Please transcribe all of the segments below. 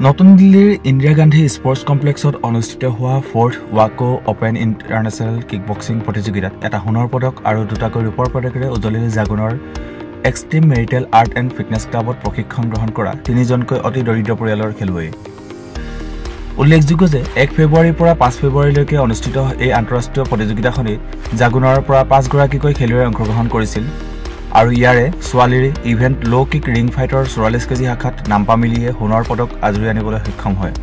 নতুন দিল্লীৰ ইন্দিৰা গান্ধী স্পৰ্টছ কমপ্লেক্সত অনুষ্ঠিত হোৱা 4th ৱাকো অপেন ইণ্টাৰনেশ্যনেল কিকবক্সিং প্ৰতিযোগিতাত এটা সোণৰ পদক আৰু দুটাকৈ ৰূপৰ পদকেৰে উজলিল জাগুনৰ extreme martial art and fitness ক্লাবত প্ৰশিক্ষণ গ্ৰহণ কৰা তিনিজনকৈ অতি দৰিদ্ৰ পৰিয়ালৰ খেলুৱৈ। উল্লেখযোগ্য যে 1 ফেব্ৰুৱাৰীৰ পৰা 5 ফেব্ৰুৱাৰীলৈকে অনুষ্ঠিত এই আন্তঃৰাষ্ট্ৰীয় প্ৰতিযোগিতাখনিত জাগুনৰ পৰা 5গৰাকীকৈ খেলুৱৈয়ে অংশগ্ৰহণ কৰিছিল আৰু ইয়াৰে ছোৱালীৰ ইভেণ্ট ল' কিক ৰিং ফাইটৰ 44 কেজি শাখাত নাম্পা মিলিয়ে সোণৰ পদক আজৰি আনিবলৈ সক্ষম হয়।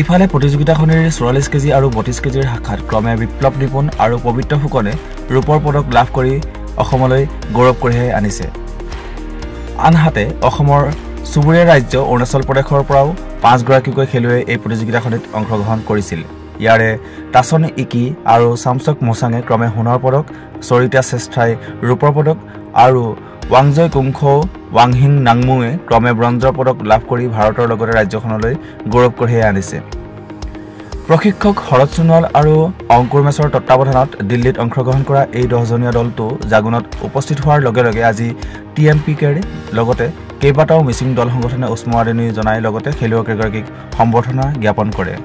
ইফালে প্ৰতিযোগিতাখনিৰ 44 কেজি আৰু 32 কেজিৰ শাখাত ক্ৰমে বিপ্লৱ নিপুণ আৰু পবিত্ৰ ফুকনে ৰূপৰ পদক লাভ কৰি অসমলৈ গৌৰৱ কঢ়িয়াই আনিছে। আনহাতে অসমৰ চুবুৰীয়া ৰাজ্য অৰুণাচল প্ৰদেশৰ পৰাও 5গৰাকীকৈ খেলুৱৈয়ে এই প্ৰতিযোগিতাখনিত অংশগ্ৰহণ কৰিছিল। ইয়াৰে টাচন ইকি আৰু চামচক মোচাঙে ক্ৰমে সোণৰ পদক, চৰিতা শ্ৰেষ্ঠাই ৰূপৰ পদক আৰু ৱাংজয় কুংখৌ ৱাংহিং নাংমুঙে ক্ৰমে ব্ৰঞ্জৰ পদক লাভ কৰি ভাৰতৰ লগতে ৰাজ্যখনলৈ গৌৰৱ কঢ়িয়াই আনিছে। প্ৰশিক্ষক শৰৎ সোণোৱাল আৰু অংকুৰ মেছৰ তত্বাৱধানত দিল্লীত অংশগ্ৰহণ কৰা এই 10জনীয়া দলটো জাগুনত উপস্থিত হোৱাৰ লগে লগে আজি TMPKৰ লগতে কেইবাটাও মিচিং দল সংগঠনে উষ্ম আদৰণি জনাই লগতে খেলুৱৈকেইগৰাকীক সম্বৰ্ধনা জ্ঞাপন কৰে।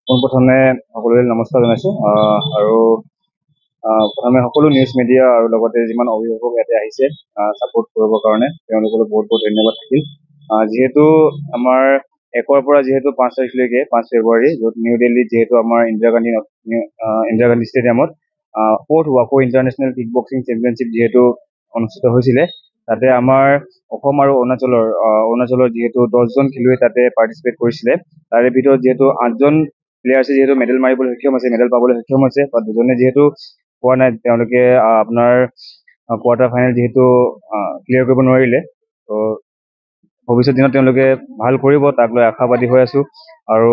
পোনপ্ৰথমে সকলোৱে নমস্কাৰ জনাইছোঁ আৰু প্ৰথমে সকলো নিউজ মিডিয়া আৰু লগতে যিমান অভিভাৱক ইয়াতে আহিছে ছাপোৰ্ট কৰিবৰ কাৰণে তেওঁলোকলৈ বহুত বহুত ধন্যবাদ থাকিল। যিহেতু আমাৰ 1ৰ পৰা যিহেতু 5 তাৰিখলৈকে 5 ফেব্ৰুৱাৰী য'ত নিউ দিল্লীত যিহেতু আমাৰ ইন্দিৰা গান্ধী ষ্টেডিয়ামত 4th ৱাকো ইণ্টাৰনেশ্যনেল কিকবক্সিং চেম্পিয়নশ্বিপ যিহেতু অনুষ্ঠিত হৈছিলে, তাতে আমাৰ অসম আৰু অৰুণাচলৰ যিহেতু 10জন খেলুৱৈ তাতে পাৰ্টিচিপেট কৰিছিলে। তাৰে ভিতৰত যিহেতু 8জন প্লেয়াৰ্ছে যিহেতু মেডেল মাৰিবলৈ সক্ষম হৈছে, মেডেল পাবলৈ সক্ষম হৈছে, বা 2জনে যিহেতু পোৱা নাই, তেওঁলোকে আপোনাৰ কোৱাৰ্টাৰ ফাইনেল যিহেতু ক্লিয়াৰ কৰিব নোৱাৰিলে। তো ভৱিষ্যত দিনত তেওঁলোকে ভাল কৰিব, তাক লৈ আশাবাদী হৈ আছোঁ। আৰু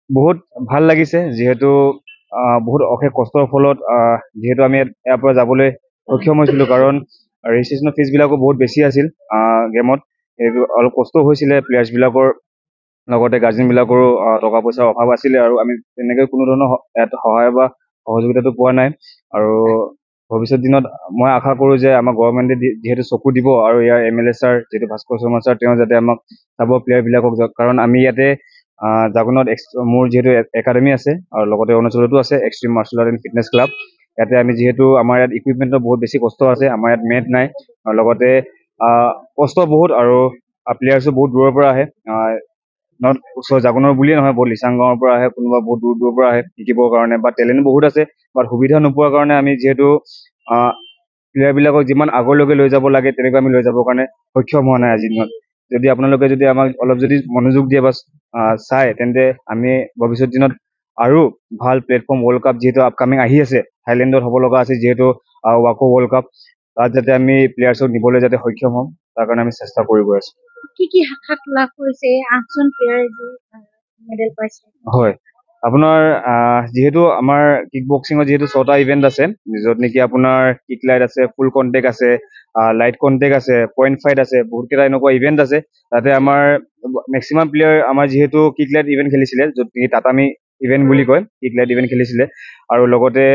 বহুত ভাল লাগিছে যিহেতু বহুত অশেষ কষ্টৰ ফলত যিহেতু আমি ইয়াৰ পৰা যাবলৈ সক্ষম হৈছিলোঁ, কাৰণ ৰেজিষ্ট্ৰেশ্যনৰ ফিজবিলাকো বহুত বেছি আছিল গেমত। সেইটো অলপ কষ্ট হৈছিলে প্লেয়াৰ্ছবিলাকৰ, লগতে গাৰ্জেনবিলাকৰো টকা পইচাৰ অভাৱ আছিলে আৰু আমি তেনেকৈ কোনো ধৰণৰ ইয়াত সহায় বা সহযোগিতাটো পোৱা নাই। আৰু ভৱিষ্যত দিনত মই আশা কৰোঁ যে আমাৰ গভৰ্ণমেণ্টে যিহেতু চকু দিব আৰু ইয়াৰ MLA ছাৰ যিহেতু ভাস্কৰ শৰ্মা ছাৰ, তেওঁ যাতে আমাক চাব প্লেয়াৰবিলাকক, কাৰণ আমি ইয়াতে জাগুনত মোৰ যিহেতু একাডেমি আছে আৰু লগতে অৰুণাচলতো আছে extreme martial art and fitness club. ইয়াতে আমি যিহেতু আমাৰ ইয়াত ইকুইপমেণ্টৰ বহুত বেছি কষ্ট আছে, আমাৰ ইয়াত মেট নাই আৰু লগতে কষ্ট বহুত, আৰু প্লেয়াৰ্ছো বহুত দূৰৰ পৰা আহে, নট ওচৰ জাগুনৰ বুলিয়ে নহয়, বহুত লিচাং গাঁৱৰ পৰা আহে, কোনোবা বহুত দূৰ দূৰৰ পৰা আহে শিকিবৰ কাৰণে, বা টেলেণ্ট বহুত আছে, বাট সুবিধা নোপোৱাৰ কাৰণে আমি যিহেতু প্লেয়াৰবিলাকক যিমান আগলৈকে লৈ যাব লাগে তেনেকৈ আমি লৈ যাবৰ কাৰণে সক্ষম হোৱা নাই আজিৰ দিনত। যদি আপোনালোকে যদি আমাক অলপ যদি মনোযোগ দিয়ে বা চায়, তেন্তে আমি ভৱিষ্যত দিনত আৰু ভাল প্লেটফৰ্ম, ৱৰ্ল্ড কাপ যিহেতু আপকামিং আহি আছে, থাইলেণ্ডত হ'ব লগা আছে যিহেতু ৱাকো ৱৰ্ল্ড কাপ, তাত যাতে আমি প্লেয়াৰ্ছক নিবলৈ যাতে সক্ষম হওঁ, তাৰ কাৰণে আমি চেষ্টা কৰি গৈ আছোঁ। কি শাখাত লাভ কৰিছে 8জন প্লেয়াৰে মেডেল পাইছে? হয়, আপোনাৰ যিহেতু আমাৰ কিক বক্সিঙৰ যিহেতু 6টা ইভেণ্ট আছে, য'ত নেকি আপোনাৰ কিক লাইট আছে, ফুল কণ্টেক্ট আছে, লাইট কণ্টেক্ট আছে, পইণ্ট ফাইট আছে, বহুতকেইটা এনেকুৱা ইভেণ্ট আছে। তাতে আমাৰ মেক্সিমাম প্লেয়াৰ আমাৰ যিহেতু কিক লাইট ইভেণ্ট খেলিছিলে, য'ত নেকি টাটামি ইভেণ্ট বুলি কয়, কিক লাইট ইভেণ্ট খেলিছিলে, আৰু লগতে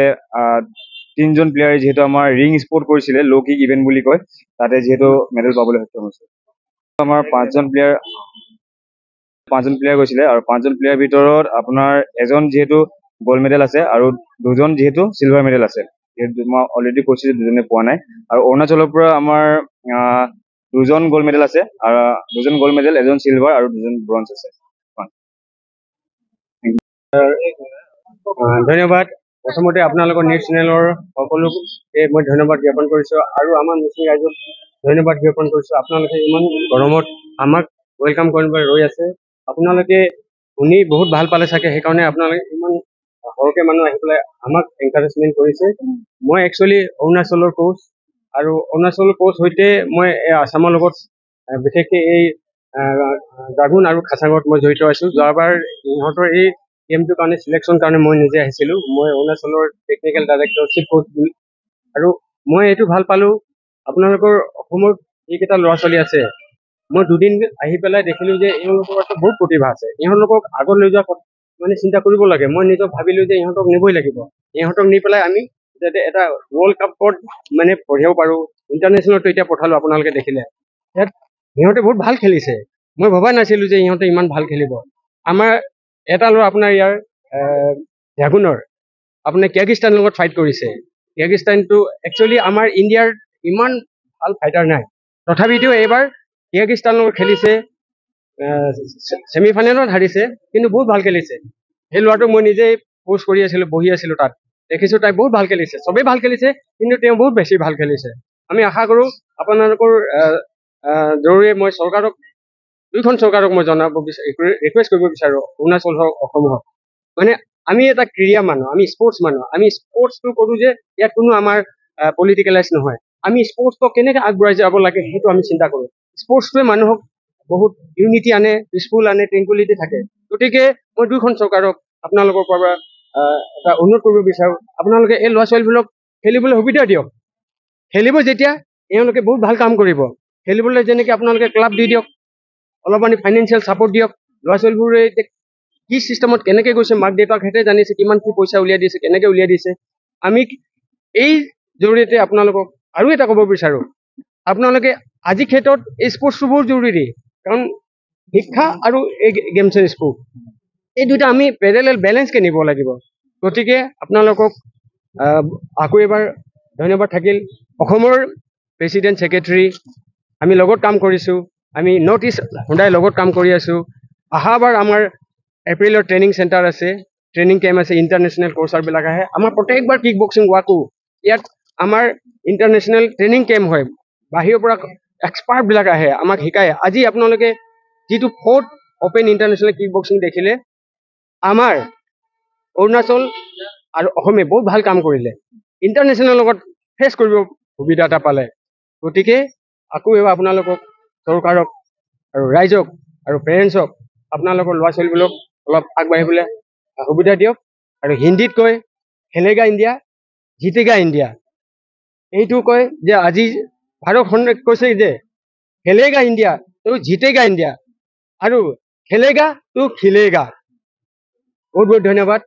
3জন প্লেয়াৰে যিহেতু আমাৰ ৰিং স্পৰ্ট কৰিছিলে, ল' কিক ইভেণ্ট বুলি কয়, তাতে যিহেতু মেডেল পাবলৈ সক্ষম হৈছে। আমাৰ 5জন প্লেয়াৰ গৈছিলে, আৰু 5জন প্লেয়াৰ ভিতৰত আপোনাৰ এজন যিহেতু গ'ল্ড মেডেল আছে আৰু 2জন যিহেতু চিলভাৰ মেডেল আছে। যিহেতু মই অলৰেডি কৈছোঁ যে 2জনে পোৱা নাই। আৰু অৰুণাচলৰ পৰা আমাৰ 2জন গ'ল্ড মেডেল আছে, আৰু 2জন গ'ল্ড মেডেল, এজন চিলভাৰ আৰু 2জন ব্ৰঞ্জ আছে। ধন্যবাদ। প্ৰথমতে আপোনালোকৰ নিউজ চেনেলৰ সকলোকে মই ধন্যবাদ জ্ঞাপন কৰিছোঁ, আৰু আমাৰ মিচিং ৰাইজক ধন্যবাদ জ্ঞাপন কৰিছোঁ। আপোনালোকে ইমান গৰমত আমাক ৱেলকাম কৰিবলৈ ৰৈ আছে। আপোনালোকে শুনি বহুত ভাল পালে চাগে, সেইকাৰণে আপোনালোকে ইমান সৰহকৈ মানুহ আহি পেলাই আমাক এনকাৰেজমেণ্ট কৰিছে। মই একচুৱেলি অৰুণাচলৰ কোচ, আৰু অৰুণাচলৰ কোচ সৈতে মই আছামৰ লগত বিশেষকৈ এই জাগুন আৰু খাচাঙত মই জড়িত আছোঁ। যোৱাবাৰ ইহঁতৰ এই গেমটোৰ কাৰণে চিলেকশ্যন কাৰণে মই নিজে আহিছিলোঁ। মই অৰুণাচলৰ টেকনিকেল ডাইৰেক্টৰশ্বিপ কোচ, আৰু মই এইটো ভাল পালোঁ, আপোনালোকৰ অসমৰ যিকেইটা ল'ৰা ছোৱালী আছে, মই দুদিন আহি পেলাই দেখিলোঁ যে এওঁলোকৰ বহুত প্ৰতিভা আছে। এওঁলোকক আগত লৈ যোৱা মানে চিন্তা কৰিব লাগে। মই নিজক ভাবিলো যে ইহঁতক নিবই লাগিব, ইহঁতক নি পেলাই আমি যাতে এটা ৱৰ্ল্ড কাপত মানে পঢ়িব পাৰো। ইণ্টাৰনেশ্যনেলতো এতিয়া পঠালো, আপোনালোকে দেখিলে ইয়াত সিহঁতে বহুত ভাল খেলিছে। মই ভবা নাছিলো যে ইহঁতে ইমান ভাল খেলিব। আমাৰ এটা ল'ৰা আপোনাৰ ইয়াৰ জাগুনৰ আপোনাৰ কিৰ্গিস্তানৰ লগত ফাইট কৰিছে। কিৰ্গিস্তানটো একচুৱেলি আমাৰ ইণ্ডিয়াৰ ইমান ভাল ফাইটাৰ নাই, তথাপিতো এইবাৰ কিৰ্গিস্তানৰ লগত খেলিছে, ছেমিফাইনেলত হাৰিছে, কিন্তু বহুত ভাল খেলিছে। সেই ল'ৰাটোক মই নিজেই পোষ্ট কৰি আছিলো, বহি আছিলো তাত, দেখিছো তাই বহুত ভাল খেলিছে। চবেই ভাল খেলিছে, কিন্তু তেওঁ বহুত বেছি ভাল খেলিছে। আমি আশা কৰো আপোনালোকৰ জৰুৰী মই চৰকাৰক, দুইখন চৰকাৰক মই ৰিকুৱেষ্ট কৰিব বিচাৰো, অৰুণাচল হওক অসম হওক, মানে আমি এটা ক্ৰীড়া মানুহ, আমি স্পৰ্টছ মানুহ, আমি স্পৰ্টছটো কৰো যে ইয়াত কোনো আমাৰ পলিটিকেলাইজ নহয়। আমি স্পৰ্টছক কেনেকৈ আগবঢ়াই যাব লাগে সেইটো আমি চিন্তা কৰো। স্পৰ্টছটোৱে মানুহক বহুত ইউনিটি আনে, পিচফুল আনে, ট্ৰেংকুইলিটি থাকে। গতিকে মই দুইখন চৰকাৰক আপোনালোকৰ পৰা এটা অনুৰোধ কৰিব বিচাৰো, আপোনালোকে এই ল'ৰা ছোৱালীবোৰক খেলিবলৈ সুবিধা দিয়ক। খেলিব যেতিয়া এওঁলোকে বহুত ভাল কাম কৰিব। খেলিবলৈ যেনেকৈ আপোনালোকে ক্লাব দি দিয়ক, অলপমান ফাইনেন্সিয়েল ছাপৰ্ট দিয়ক। ল'ৰা ছোৱালীবোৰে কি চিষ্টেমত কেনেকৈ গৈছে, মাক দেউতাকহেঁতে জানিছে কিমান কি পইচা উলিয়াই দিছে, কেনেকৈ উলিয়াই দিছে। আমি এই জৰিয়তে আপোনালোকক আৰু এটা ক'ব বিচাৰো, আপোনালোকে আজি ক্ষেত্ৰত এই স্পৰ্টছটো বহুত জৰুৰী, কাৰণ শিক্ষা আৰু এই গেমছ এণ্ড স্পৰ্ট এই দুটা আমি পেৰেলেল বেলেঞ্চকৈ নিব লাগিব। গতিকে আপোনালোকক আকৌ এবাৰ ধন্যবাদ থাকিল। অসমৰ প্ৰেচিডেণ্ট ছেক্ৰেটাৰী আমি লগত কাম কৰিছোঁ, আমি নৰ্থ ইষ্ট সদায় লগত কাম কৰি আছোঁ। অহাবাৰ আমাৰ এপ্ৰিলৰ ট্ৰেইনিং চেণ্টাৰ আছে, ট্ৰেইনিং কেম্প আছে, ইণ্টাৰনেশ্যনেল কোচাৰবিলাক আহে। আমাৰ প্ৰত্যেকবাৰ কিক বক্সিং ৱাকো ইয়াত আমাৰ ইণ্টাৰনেশ্যনেল ট্ৰেইনিং কেম্প হয়, বাহিৰৰ পৰা এক্সপাৰ্টবিলাক আহে, আমাক শিকায়। আজি আপোনালোকে যিটো 4th open international kick boxing দেখিলে, আমাৰ অৰুণাচল আৰু অসমে বহুত ভাল কাম কৰিলে, ইণ্টাৰনেশ্যনেলৰ লগত ফেচ কৰিব সুবিধা এটা পালে। গতিকে আকৌ এবাৰ আপোনালোকক, চৰকাৰক আৰু ৰাইজক আৰু পেৰেণ্টছক আপোনালোকৰ ল'ৰা ছোৱালীবোৰক অলপ আগবাঢ়িবলৈ সুবিধা দিয়ক। আৰু হিন্দীত কয় খেলেগা ইণ্ডিয়া জিতেগা ইণ্ডিয়া, এইটো কয় যে আজি ভাৰতখনে কৈছে যে খেলেগা ইণ্ডিয়া তো জিতেগা ইণ্ডিয়া, আৰু খেলেগা তো খিলেগা। বহুত বহুত ধন্যবাদ।